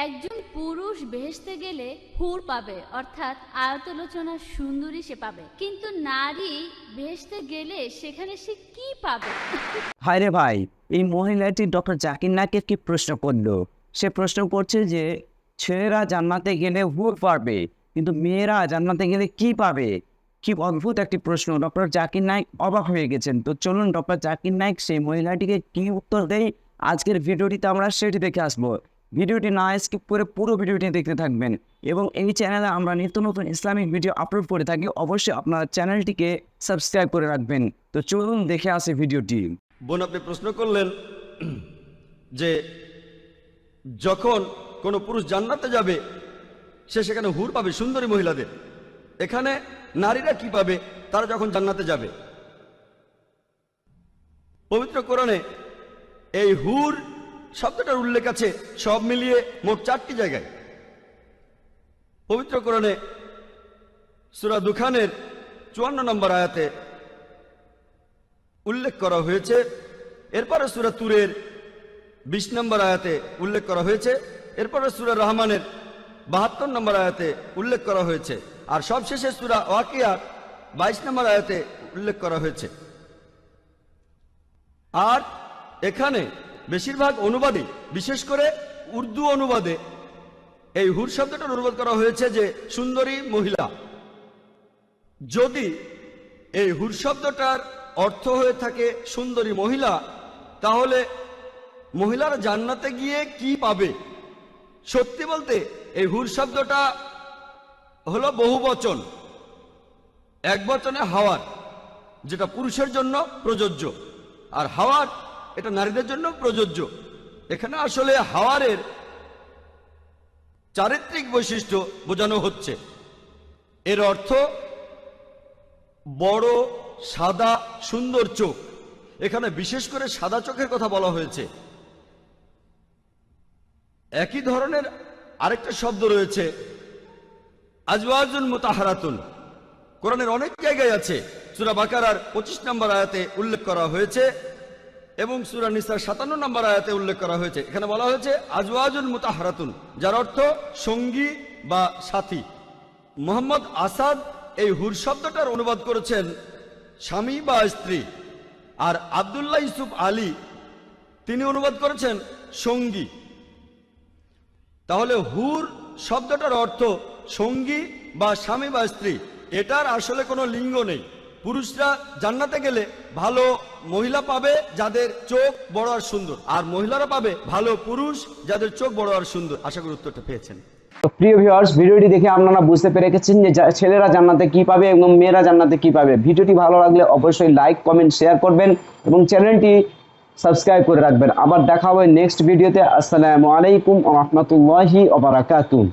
একজন পুরুষ বেহেশতে গেলে হুর পাবে, অর্থাৎ আয়তলোচনা সুন্দরী সে পাবে, কিন্তু নারী বেহেশতে গেলে সেখানে সে কি পাবে? হায় রে ভাই, এই মহিলাটি ডক্টর জাকির নায়েকের কি প্রশ্ন করলো। সে প্রশ্ন করছে যে ছেলেরা জান্নাতে গেলে হুর পাবে, কিন্তু মেয়েরা জান্নাতে গেলে কি পাবে। কি অদ্ভুত একটি প্রশ্ন। ডক্টর জাকির নায়েক অবাক হয়ে গেছেন। তো চলুন ডক্টর জাকির নায়েক সেই মহিলাটিকে কি উত্তর দেয় আজকের ভিডিওটিতে আমরা সেটি দেখে আসবো। ভিডিওটি না স্কিপ করে পুরো ভিডিওটি দেখতে থাকবেন এবং এই চ্যানেলে আমরা নিত্য নতুন ইসলামিক ভিডিও আপলোড করে থাকি। অবশ্যই আপনার চ্যানেলটিকে সাবস্ক্রাইব করে রাখবেন। তো চলুন দেখে আসি ভিডিওটি। বোন, আপনি প্রশ্ন করলেন যে যখন কোনো পুরুষ জান্নাতে যাবে সে সেখানে হুর পাবে, সুন্দরী মহিলাদের। এখানে নারীরা কি পাবে তারা যখন জান্নাতে যাবে? পবিত্র কোরআনে এই হুর শব্দটার উল্লেখ আছে সব মিলিয়ে মোট 4টি জায়গায়। পবিত্র কোরআনে সূরা দুখানের 54 নম্বর আয়াতে উল্লেখ করা হয়েছে। এরপরে সূরা তুরের 20 নম্বর আয়াতে উল্লেখ করা হয়েছে। এরপরে সূরা রহমানের 72 নম্বর আয়াতে উল্লেখ করা হয়েছে। আর সবশেষে সূরা ওয়াকিয়ার 22 নম্বর আয়াতে উল্লেখ করা হয়েছে। আর এখানে বেশিরভাগ অনুবাদে, বিশেষ করে উর্দু অনুবাদে, এই হুর শব্দটার অনুবাদ করা হয়েছে যে সুন্দরী মহিলা। যদি এই হুর শব্দটার অর্থ হয়ে থাকে সুন্দরী মহিলা, তাহলে মহিলারা জান্নাতে গিয়ে কি পাবে? সত্যি বলতে এই হুর শব্দটা হলো বহুবচন, এক বচনে হাওয়ার, যেটা পুরুষের জন্য প্রযোজ্য, আর হাওয়ার এটা নারীদের জন্য প্রযোজ্য। এখানে আসলে হাওয়ারের চারিত্রিক বৈশিষ্ট্য বোঝানো হচ্ছে। এর অর্থ বড় সাদা সুন্দর চোখ। এখানে বিশেষ করে সাদা চোখের কথা বলা হয়েছে। একই ধরনের আরেকটা শব্দ রয়েছে আজওয়াজুন মুতাহারাতুন। কোরআনের অনেক জায়গায় আছে। সূরা বাকারার 25 নম্বর আয়াতে উল্লেখ করা হয়েছে এবং সূরা নিসার 57 নম্বর আয়াতে উল্লেখ করা হয়েছে। এখানে বলা হয়েছে আজওয়াজুন মুতাহারাতুন, যার অর্থ সঙ্গী বা সাথী। মোহাম্মদ আসাদ এই হুর শব্দটার অনুবাদ করেছেন স্বামী বা স্ত্রী, আর আব্দুল্লাহ ইউসুফ আলী তিনি অনুবাদ করেছেন সঙ্গী। তাহলে হুর শব্দটার অর্থ সঙ্গী বা স্বামী বা স্ত্রী। এটার আসলে কোনো লিঙ্গ নেই। পুরুষরা জান্নাতে গেলে ভালো মহিলা পাবে যাদের চোখ বড় আর সুন্দর, আর মহিলারা পাবে ভালো পুরুষ যাদের চোখ বড় আর সুন্দর। আশা করি উত্তরটা পেয়েছেন। তো প্রিয় ভিউয়ার্স, ভিডিওটি দেখে আপনারা বুঝতে পেরে গেছেন যে ছেলেরা জান্নাতে কি পাবে এবং মেয়েরা জান্নাতে কি পাবে। ভিডিওটি ভালো লাগলে অবশ্যই লাইক, কমেন্ট, শেয়ার করবেন এবং চ্যানেলটি সাবস্ক্রাইব করে রাখবেন। আবার দেখা হবে নেক্সট ভিডিওতে। আসসালামু আলাইকুম ওয়া রাহমাতুল্লাহি ওয়া বারাকাতুহু।